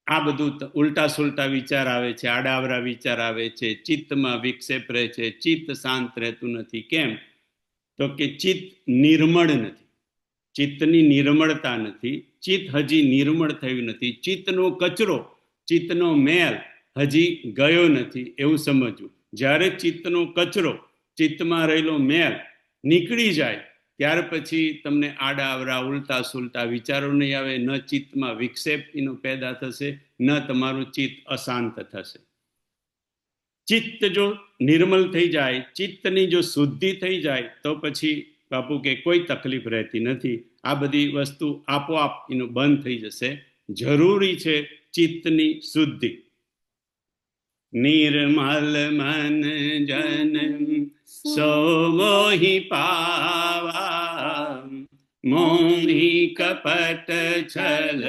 આ બધું ઉલટા સુલટા વિચાર આવે છે, આડાવરા વિચાર આવે છે, ચિત્તમાં વિક્ષેપ રહે છે, ચિત્ત શાંત રહેતું નથી. કેમ? તો કે ચિત્ત નિર્મળ નથી, ચિત્તની નિર્મળતા નથી, ચિત્ત હજી નિર્મળ થયું નથી, ચિત્તનો કચરો, ચિત્તનો મેલ હજી ગયો નથી એવું સમજવું. જ્યારે ચિત્તનો કચરો, ચિત્તમાં રહેલો મેલ નીકળી જાય ત્યાર પછી તમને આડા આવરા ઉલટા સુલટા વિચારો નહીં આવે, ન ચિત્તમાં વિક્ષેપ એનો પેદા થશે, ન તમારું ચિત્ત અશાંત થશે. ચિત્ત જો નિર્મલ થઈ જાય, ચિત્તની જો શુદ્ધિ થઈ જાય તો પછી બાપુ કે કોઈ તકલીફ રહેતી નથી. આ બધી વસ્તુ આપોઆપ એનું બંધ થઈ જશે. જરૂરી છે ચિત્તની શુદ્ધિ. નિર્મલ મન જન સો મોહી પાવા, મોહી કપટ છલ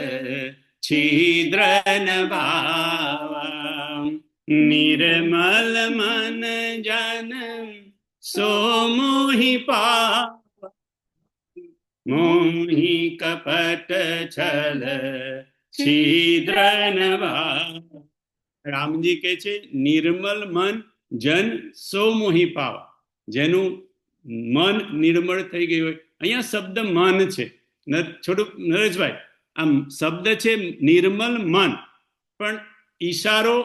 છિદ્ર ન ભાવા. નિર્મલ મન જન સો મોહી પાવા, મોહી કપટ છલ છિદ્ર ન ભાવા. રામજી કહે છે નિર્મલ મન જન સો મોહી પાવા, જેનું મન નિર્મળ થઈ ગયું હોય. અહીંયા શબ્દ મન છે, થોડુંક નરેશભાઈ, આમ શબ્દ છે નિર્મલ મન, પણ ઈશારો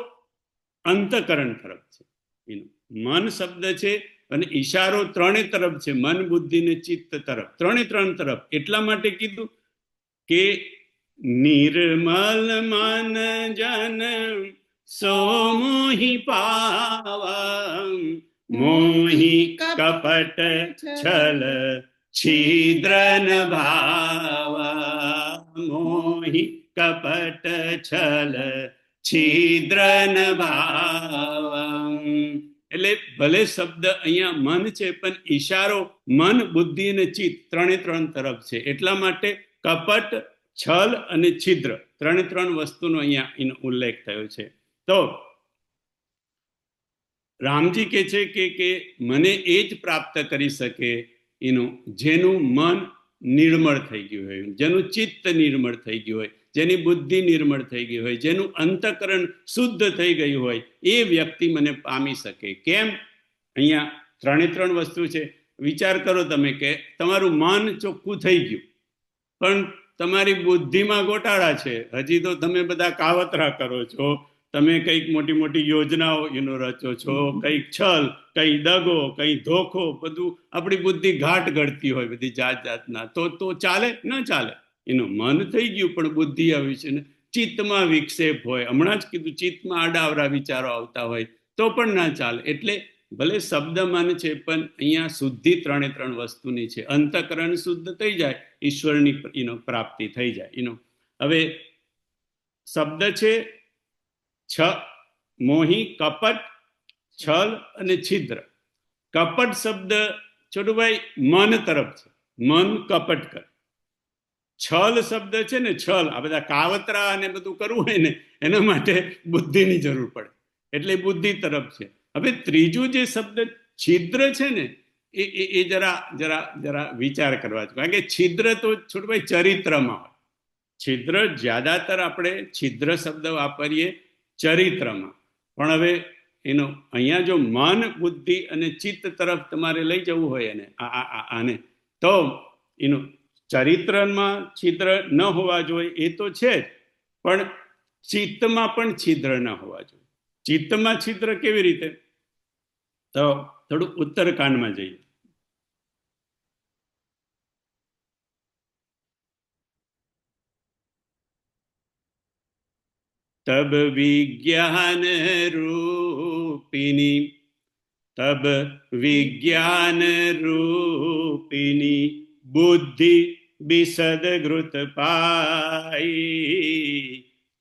અંતકરણ તરફ છે. મન શબ્દ છે અને ઈશારો ત્રણે તરફ છે, મન બુદ્ધિ ને ચિત્ત તરફ, ત્રણ તરફ. એટલા માટે કીધું કે નિર્મલ મન જન સો મોહી પાવા, મોહી કપટ છલ છિદ્ર ન ભાવા, મોહી કપટ છલ છિદ્ર ન ભાવા. એટલે ભલે શબ્દ અહીંયા મન છે પણ ઈશારો મન બુદ્ધિ અને ચિત્ત ત્રણ તરફ છે. એટલા માટે કપટ, છલ અને છિદ્ર ત્રણ વસ્તુનો અહીંયા એનો ઉલ્લેખ થયો છે. તો રામજી કહે છે કે મને એ જ પ્રાપ્ત કરી શકે એનું જેનું મન નિર્મળ થઈ ગયું હોય, જેનું ચિત્ત નિર્મળ થઈ ગયું હોય, જેની બુદ્ધિ નિર્મળ થઈ ગઈ હોય, જેનું અંતકરણ શુદ્ધ થઈ ગયું હોય, એ વ્યક્તિ મને પામી શકે. કેમ? અહીંયા ત્રણ વસ્તુ છે. વિચાર કરો તમે કે તમારું મન ચોખ્ખું થઈ ગયું પણ તમારી બુદ્ધિમાં ગોટાળા છે. હજી તો તમે બધા કાવતરા કરો છો, તમે કંઈક મોટી યોજનાઓ એનો રચો છો, કંઈક છલ, કંઈ દગો, કંઈ ધોખો, બધું આપણી બુદ્ધિ ઘાટ ઘડતી હોય, બધી જાતના. તો ચાલે? ન ચાલે. એનું મન થઈ ગયું પણ બુદ્ધિ આવી છે ને ચિત્તમાં વિક્ષેપ હોય, હમણાં જ કીધું ચિત્તમાં આડાવરા વિચારો આવતા હોય તો પણ ના ચાલે. એટલે ભલે શબ્દ મન છે પણ અહીંયા શુદ્ધિ ત્રણ વસ્તુની છે. અંતકરણ શુદ્ધ થઈ જાય, ઈશ્વરની એનો પ્રાપ્તિ થઈ જાય. એનો હવે શબ્દ છે મોહી, કપટ, છલ અને છિદ્ર. કપટ શબ્દ છોટુભાઈ મન તરફ છે, મન કપટ કરે. છલ શબ્દ છે ને, છલ, આ બધા કાવતરા અને બધું કરવું હોય ને એના માટે બુદ્ધિની જરૂર પડે, એટલે બુદ્ધિ તરફ છે. હવે ત્રીજું જે શબ્દ છિદ્ર છે ને એ જરા વિચાર કરવા છે. કારણ કે છિદ્ર તો છોટુભાઈ ચરિત્રમાં હોય. છિદ્ર જ્યાદાતર આપણે છિદ્ર શબ્દ વાપરીએ ચરિત્રમાં, પણ હવે એનો અહીંયા જો મન, બુદ્ધિ અને ચિત્ત તરફ તમારે લઈ જવું હોય ને આને, તો એનું ચરિત્રમાં છિદ્ર ન હોવા જોઈએ એ તો છે જ, પણ ચિત્તમાં પણ છિદ્ર ન હોવા જોઈએ. ચિત્તમાં છિદ્ર કેવી રીતે? તો થોડું ઉત્તરકાંડમાં જઈએ. तब विज्ञान रूपिणी, तब विज्ञान रूपिणी बुद्धि विशद घृत पाई,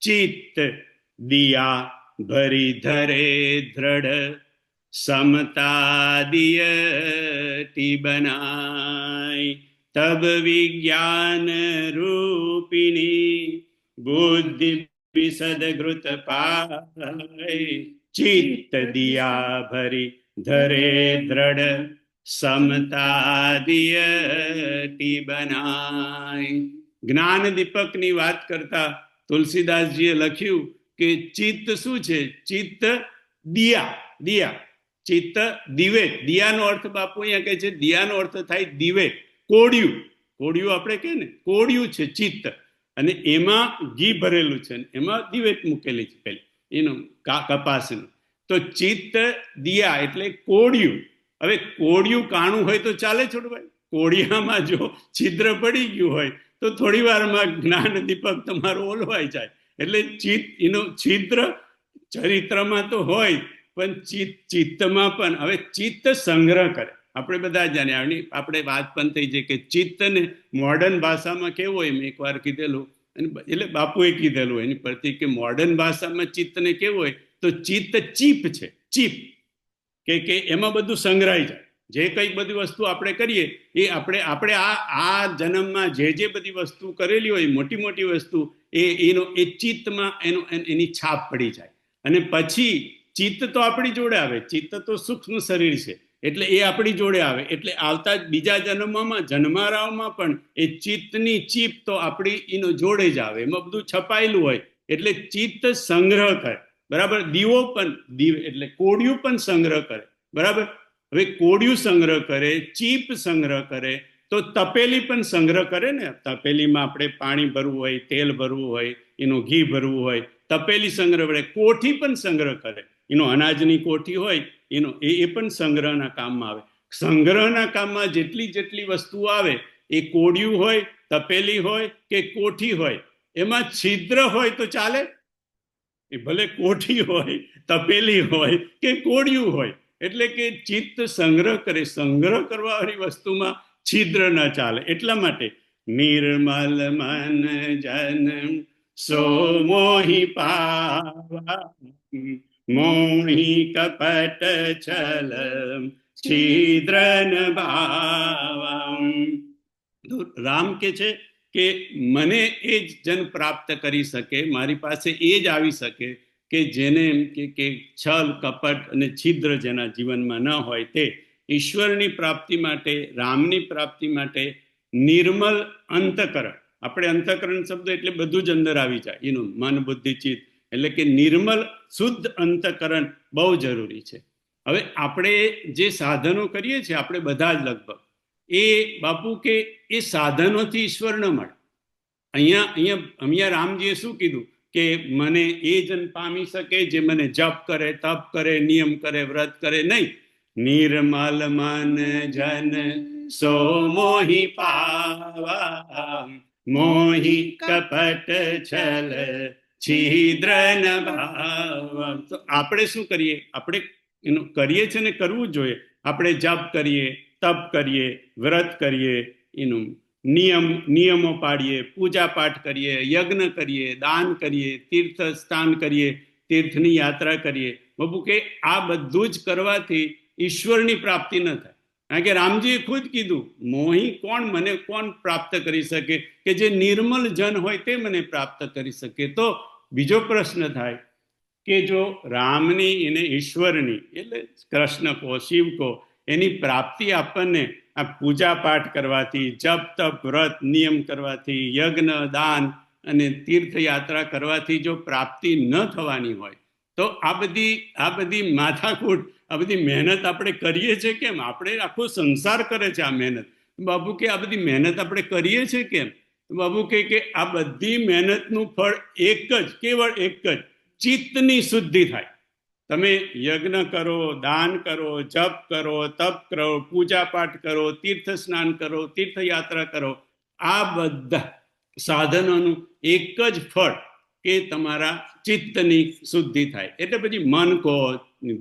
चित्त दिया भरी धरे दृढ़ समता दियति बनाई. तब विज्ञान रूपिणी बुद्धि विशद घृत पाई, चित्त दिया भरी धरे दृढ़ समता दियति बनाई. જ્ઞાન દીપકની વાત કરતા તુલસીદાસજીએ લખ્યું કે ચિત્ત શું છે? ચિત્ત દિયા, ચિત્ત દિવેટ. દિયાનો અર્થ બાપુ અહીંયા કહે છે, દિયાનો અર્થ થાય દિવેટ, કોડિયું આપણે કહે ને, કોડિયું છે ચિત્ત, અને એમાં ઘી ભરેલું છે, એમાં દિવેટ મૂકેલી છે પેલી એનું કપાસનું. તો ચિત્ત દિયા એટલે કોડિયું. હવે કોડિયું કાણું હોય તો ચાલે છોડવાય? કોડિયામાં જો છિદ્ર પડી ગયું હોય તો થોડી વારમાં જ્ઞાન દીપક તમારું ઓલવાઈ જાય. એટલે ચિત્ત એનું છિદ્ર ચરિત્રમાં તો હોય, પણ ચિત્તમાં પણ. હવે ચિત્ત સંગ્રહ કરે. આપણે બધા જાણીએ, આપણે વાત પણ થઈ છે કે ચિત્તને મોડર્ન ભાષામાં કેવું હોય, મેં એકવાર કીધેલું, એટલે બાપુએ કીધેલું એની પરથી કે મોડર્ન ભાષામાં ચિત્તને કેવું હોય તો ચિત્ત ચીપ છે. ચીપ કે એમાં બધું સંગ્રહાઈ જાય. જે કઈ બધી વસ્તુ આપણે કરીએ એ આપણે આ જન્મમાં જે બધી વસ્તુ કરેલી હોય, મોટી મોટી વસ્તુ, એ ચિત્તમાં એની છાપ પડી જાય. અને પછી ચિત્ત તો આપણી જોડે આવે. ચિત્ત તો સૂક્ષ્મ શરીર છે, એટલે એ આપણી જોડે આવે. એટલે આવતા બીજા જન્મમાં, જન્મારાઓમાં પણ એ ચિત્તની ચીપ તો આપણી એનો જોડે જ આવે. એમાં બધું છપાયેલું હોય. એટલે ચિત્ત સંગ્રહ કરે. બરાબર. દીવો પણ એટલે કોડિયું પણ સંગ્રહ કરે. બરાબર. હવે કોડિયું સંગ્રહ કરે, ચીપ સંગ્રહ કરે, તો તપેલી પણ સંગ્રહ કરે ને. તપેલીમાં આપણે પાણી ભરવું હોય, તેલ ભરવું હોય, એનું ઘી ભરવું હોય, તપેલી સંગ્રહ કરે. કોઠી પણ સંગ્રહ કરે. એનો અનાજની કોઠી હોય એનો એ પણ સંગ્રહના કામમાં આવે. સંગ્રહના કામમાં જેટલી વસ્તુઓ આવે, એ કોડિયું હોય, તપેલી હોય કે કોઠી હોય, એમાં છિદ્ર હોય તો ચાલે? એ ભલે કોઠી હોય, તપેલી હોય કે કોડિયું હોય. એટલે કે ચિત્ત સંગ્રહ કરે. સંગ્રહ કરવા વાળી વસ્તુમાં છિદ્ર ન ચાલે. એટલા માટે નિર્મલ મન જન સો મોહી પાવા, મોહી કપટ છલ છિદ્ર ન ભાવા. રામ કે છે કે મને એ જ જન પ્રાપ્ત કરી શકે, મારી પાસે એ જ આવી શકે કે જેને એમ કે છલ કપટ અને છિદ્ર જેના જીવનમાં ન હોય. તે ઈશ્વરની પ્રાપ્તિ માટે, રામની પ્રાપ્તિ માટે નિર્મલ અંતકરણ. આપણે અંતકરણ શબ્દ એટલે બધું જ અંદર આવી જાય, એનું મન બુદ્ધિ ચિત્ત. એટલે કે નિર્મલ શુદ્ધ અંતકરણ બહુ જરૂરી છે. હવે આપણે જે સાધનો કરીએ છીએ, આપણે બધા જ લગભગ, એ બાપુ કે એ સાધનોથી ઈશ્વર ન મળે. અહીંયા રામજીએ શું કીધું કે મને એ જન પામી શકે જે મને જપ કરે, તપ કરે, નિયમ કરે, વ્રત કરે. નહીં. નિર્મલ મન જન સો મોહી પાવા, મોહી કપટ છલ છિદ્ર ન ભાવા. તો આપણે શું કરીએ? આપણે એનું કરીએ છીએ ને કરવું જ જોઈએ. આપણે જપ કરીએ, તપ કરીએ, વ્રત કરીએ, એનું નિયમો પાડીએ, પૂજા પાઠ કરીએ, યજ્ઞ કરીએ, દાન કરીએ, તીર્થ સ્થાન કરીએ, તીર્થની યાત્રા કરીએ. બાબુ કે આ બધું જ કરવાથી ઈશ્વરની પ્રાપ્તિ ન થાય. કારણ કે રામજીએ ખુદ કીધું, મોહી કોણ, મને કોણ પ્રાપ્ત કરી શકે? કે જે નિર્મલ જન હોય તે મને પ્રાપ્ત કરી શકે. તો બીજો પ્રશ્ન થાય કે જો રામની એને ઈશ્વરની એટલે કૃષ્ણ કો, શિવ કો, એની પ્રાપ્તિ આપણને આ પૂજા પાઠ કરવાથી, જપ તપ વ્રત નિયમ કરવાથી, યજ્ઞ દાન અને તીર્થયાત્રા કરવાથી જો પ્રાપ્તિ ન થવાની હોય, તો આ બધી માથાકૂટ, આ બધી મહેનત આપણે કરીએ છીએ કેમ? આપણે આખો સંસાર કરે છે આ મહેનત. બાબુ કે આ બધી મહેનત આપણે કરીએ છીએ કેમ? બાબુ કે આ બધી મહેનતનું ફળ એક જ, કેવળ એક જ, ચિત્તની શુદ્ધિ થાય. તમે યજ્ઞ કરો, દાન કરો, જપ કરો, તપ કરો, પૂજા પાઠ કરો, તીર્થ સ્નાન કરો, તીર્થયાત્રા કરો, આ બધા સાધનોનું એક જ ફળ કે તમારા ચિત્તની શુદ્ધિ થાય. એટલે પછી મન કહો,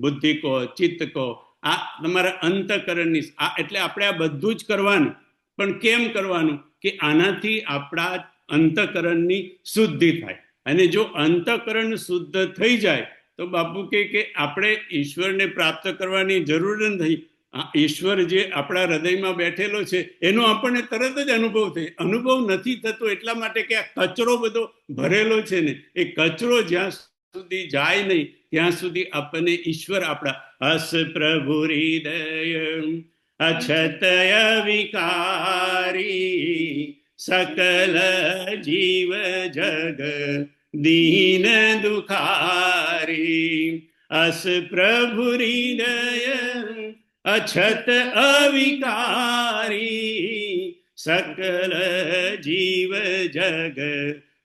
બુદ્ધિ કહો, ચિત્ત કહો, આ તમારા અંતકરણની. એટલે આપણે આ બધું જ કરવાનું. પણ કેમ કરવાનું? કે આનાથી આપણા અંતકરણની શુદ્ધિ થાય. અને જો અંતકરણ શુદ્ધ થઈ જાય તો બાપુ કે આપણે ઈશ્વરને પ્રાપ્ત કરવાની જરૂર નથી. ઈશ્વર જે આપણા હૃદયમાં બેઠેલો છે એનો આપણને તરત જ અનુભવ થાય. અનુભવ નથી થતો એટલા માટે કે આ કચરો બધો ભરેલો છે ને, એ કચરો જ્યાં સુધી જાય નહીં ત્યાં સુધી આપણને ઈશ્વર આપણા હસ પ્રભુ હૃદય અછતય વિકારી સકલ જીવ જગ દીન દુખારી. અસ પ્રભુ હૃદય અછત અવિકારી સકલ જીવ જગ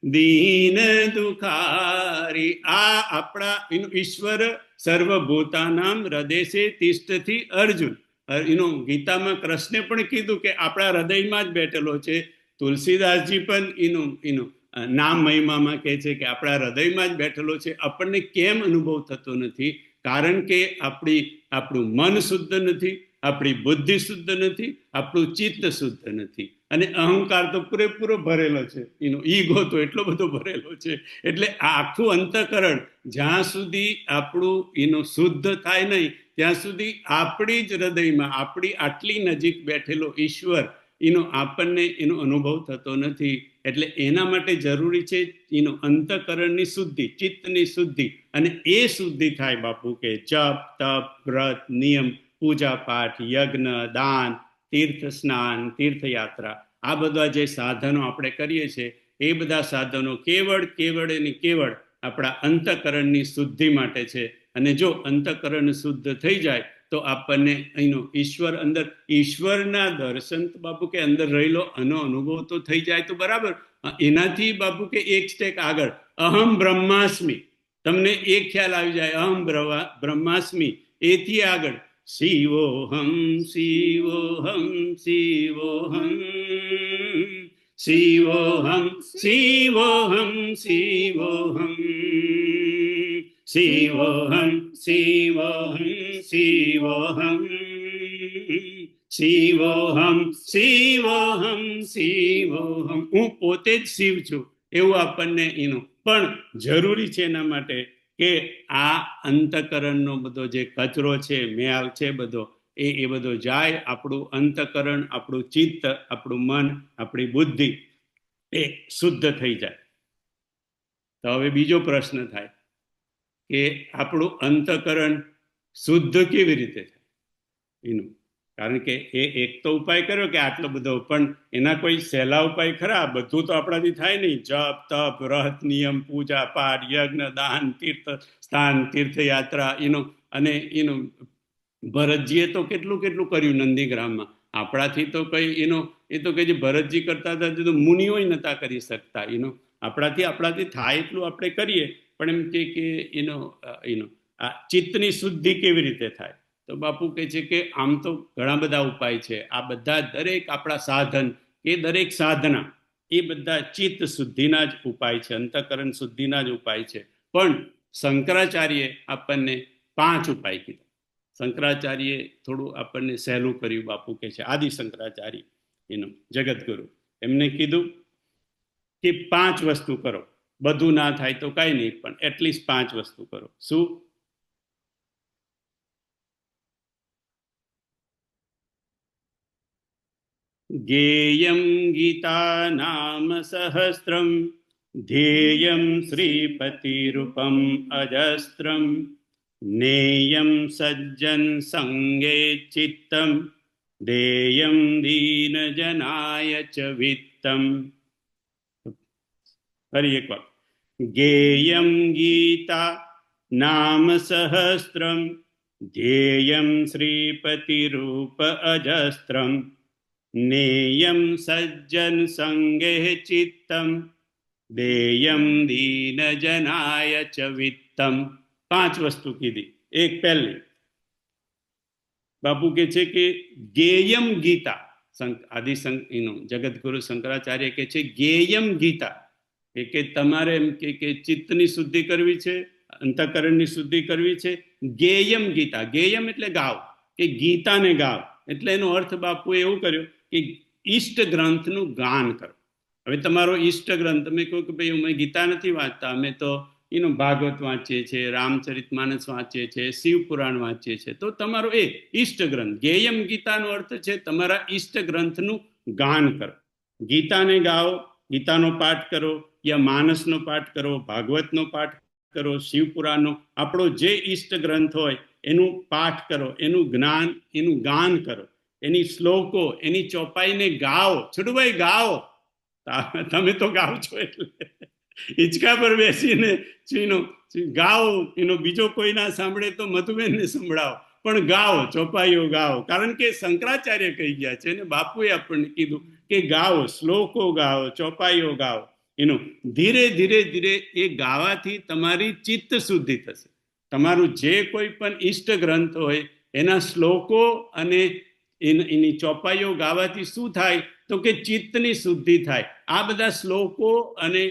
દીન દુખારી. આ આપણા ઈશ્વર સર્વભૂતાનામ હૃદયસે તિષ્ઠતિ અર્જુન. ગીતામાં કૃષ્ણે પણ કીધું કે આપણા હૃદયમાં જ બેઠેલો છે. તુલસીદાસજી પણ એનું નામ મહિમામાં કહે છે કે આપણા હૃદયમાં જ બેઠેલો છે. આપણને કેમ અનુભવ થતો નથી? કારણ કે આપણું મન શુદ્ધ નથી, આપણી બુદ્ધિ શુદ્ધ નથી, આપણું ચિત્ત શુદ્ધ નથી, અને અહંકાર તો પૂરેપૂરો ભરેલો છે. ઈગો તો એટલો બધો ભરેલો છે. એટલે આ આખું અંતઃકરણ જ્યાં સુધી આપણું શુદ્ધ થાય નહીં ત્યાં સુધી આપણી જ હૃદયમાં આપણી આટલી નજીક બેઠેલો ઈશ્વર આપણને એનો અનુભવ થતો નથી. એટલે એના માટે જરૂરી છે અંતઃકરણની શુદ્ધિ, ચિત્તની શુદ્ધિ. અને એ શુદ્ધિ થાય બાપુ કે જપ, તપ, વ્રત, નિયમ, પૂજા પાઠ, યજ્ઞ, દાન, તીર્થ સ્નાન, તીર્થયાત્રા, આ બધા જે સાધનો આપણે કરીએ છીએ એ બધા સાધનો કેવળ એની કેવળ આપણા અંતઃકરણની શુદ્ધિ માટે છે. અને જો અંતઃકરણ શુદ્ધ થઈ જાય તો આપણને ઈશ્વરના દર્શન બાપુ કે અંદર રહેલો આનો અનુભવ તો થઈ જાય તો બરાબર. એનાથી બાપુ કે એક સ્ટેક આગળ અહમ બ્રહ્માસ્મિ, તમને એક ખ્યાલ આવી જાય અહમ બ્રહ્માસ્મિ. એથી આગળ શિવોહમ શિવોહમ શિવોહમ શિવોહમ શિવોહમ શિવોહમ શિવોહમ શિવોહમ શિવોહમ શિવોહમ શિવોહમ શિવોહમ. હું પોતે જ શિવ છું એવું આપણને પણ જરૂરી છે એના માટે કે આ અંતઃકરણનો બધો જે કચરો છે, મેલ છે બધો, એ બધો જાય. આપણું અંતઃકરણ, આપણું ચિત્ત, આપણું મન, આપણી બુદ્ધિ એ શુદ્ધ થઈ જાય. તો હવે બીજો પ્રશ્ન થાય કે આપણું અંતઃકરણ શુદ્ધ કેવી રીતે થાય? કારણ કે એક તો ઉપાય કર્યો કે આટલો બધો, પણ એના કોઈ સહેલા ઉપાય ખરા? બધું તો આપણાથી થાય નહીં. જપ, તપ, વ્રત, નિયમ, પૂજા પાઠ, યજ્ઞ, દાન, તીર્થ સ્થાન, તીર્થયાત્રા, અને ભરતજીએ તો કેટલું કર્યું નંદીગ્રામમાં. આપણાથી તો કઈ એ તો કે જે ભરતજી કરતા હતા તો મુનિઓ નતા કરી શકતા. આપણાથી થાય એટલું આપણે કરીએ. પણ એમ કે આ ચિત્તની શુદ્ધિ કેવી રીતે થાય? તો બાપુ કહે છે કે આમ તો ઘણા બધા ઉપાય છે. આ બધા દરેક આપણા સાધન કે દરેક સાધના એ બધા ચિત્ત શુદ્ધિના જ ઉપાય છે, અંતઃકરણ શુદ્ધિના જ ઉપાય છે. પણ શંકરાચાર્ય આપણને 5 ઉપાય કીધા. શંકરાચાર્ય થોડું આપણને સહેલું કર્યું. બાપુ કે છે આદિ શંકરાચાર્ય જગતગુરુ, એમને કીધું કે 5 વસ્તુ કરો. બધું ના થાય તો કઈ નહીં, પણ એટલીસ્ટ 5 વસ્તુ કરો. શું? ગેયમ ગીતા નામ સહસ્ત્રમ ધ્યેયમ શ્રીપતિરૂપમ અજસ્ત્રમ નેયમ સજ્જન સંગે ચિત્તમ દેયમ દીન જનાય ચ વિત્તમ. ફરી એક વાર. ગેયમ ગીતા નામ સહસ્ત્રમ ધ્યેયમ શ્રીપતિરૂપ અજસ્ત્રમ નેયમ સજ્જન સંગે ચિત્તમ દેયમ દીન જનાય ચ વિત્તમ. 5 વસ્તુ કીધી. એક પહેલી બાપુ કે છે કે ગેયમ ગીતા. જગતગુરુ શંકરાચાર્ય કે છે ગેયમ ગીતા, કે તમારે એમ કે ચિત્તની શુદ્ધિ કરવી છે, અંતઃકરણની શુદ્ધિ કરવી છે. ગેયમ ગીતા, ગેયમ એટલે ગાવ, કે ગીતાને ગાવ. એટલે એનો અર્થ બાપુએ એવું કર્યો કે ઈષ્ટ ગ્રંથનું ગાન કરો. હવે તમારો ઈષ્ટ ગ્રંથ, તમે કહો કે ભાઈ અમે ગીતા નથી વાંચતા, અમે તો ભાગવત વાંચીએ છીએ, રામચરિત માનસ વાંચીએ છીએ, શિવ પુરાણ વાંચીએ છીએ, તો તમારો એ ઈષ્ટ ગ્રંથ. ગેયમ ગીતાનો અર્થ છે તમારા ઈષ્ટ ગ્રંથનું ગાન કરો. ગીતાને ગાઓ, ગીતાનો પાઠ કરો, યા માનસનો પાઠ કરો, ભાગવતનો પાઠ કરો, શિવ પુરાણનો, આપણો જે ઈષ્ટ ગ્રંથ હોય એનું પાઠ કરો, એનું જ્ઞાન, એનું ગાન કરો, એની શ્લોકો, એની ચોપાઈને ગાઓ. છોડુભાઈ ગાઓ, તમે તો ગાઓ છો એટલે હિંચકા પર બેસીને ગાઓ. બીજો કોઈ ના સાંભળે તો મધુબેનને સંભળાવો, પણ ગાઓ, ચોપાઈઓ ગાઓ. કારણ કે શંકરાચાર્ય કહી ગયા છે અને બાપુએ આપણને કીધું કે ગાઓ, શ્લોકો ગાઓ, ચોપાઈઓ ગાઓ. એનું ધીરે ધીરે ધીરે એ ગાવાથી તમારી ચિત્ત શુદ્ધિ થશે. તમારું જે કોઈ પણ ઈષ્ટ ગ્રંથ હોય એના શ્લોકો અને એની ચોપાઈઓ ગાવાથી શું થાય તો કે ચિત્તની શુદ્ધિ થાય. આ બધા શ્લોકો અને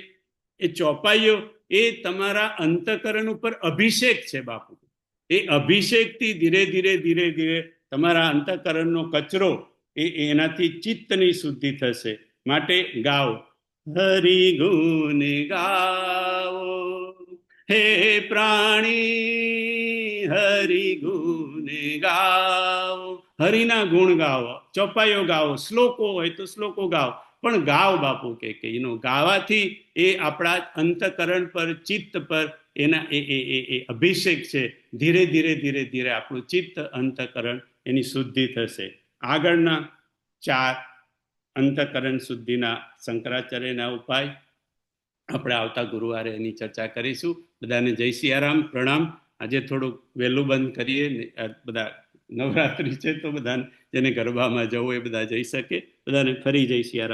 એ ચોપાઈઓ એ તમારા અંતકરણ ઉપર અભિષેક છે બાપુ. એ અભિષેકથી ધીરે ધીરે ધીરે ધીરે તમારા અંતકરણનો કચરો એનાથી ચિત્તની શુદ્ધિ થશે. માટે ગાઓ, હરિ ગુણ ગાઓ હે પ્રાણી, હરિ ગુણ ગાઓ. હરિના ગુણ ગાઓ, ચોપાઈઓ ગાઓ, શ્લોકો હોય તો શ્લોકો ગાઓ, પણ ગાઓ બાપુ કે ગાવાથી એ આપણા અંતકરણ પર ચિત્ત પર એના એ અભિષેક છે. ધીરે ધીરે ધીરે ધીરે આપણું ચિત્ત અંતકરણ એની શુદ્ધિ થશે. આગળના 4 અંતકરણ શુદ્ધિના શંકરાચાર્યના ઉપાય આપણે આવતા ગુરુવારે એની ચર્ચા કરીશું. બધાને જય સિયારામ, પ્રણામ. આજે થોડુંક વહેલું બંધ કરીએ, બધા નવરાત્રિ છે તો બધાને જેને ગરબામાં જવું એ બધા જઈ શકે. બધાને ફરી જય સિયારામ.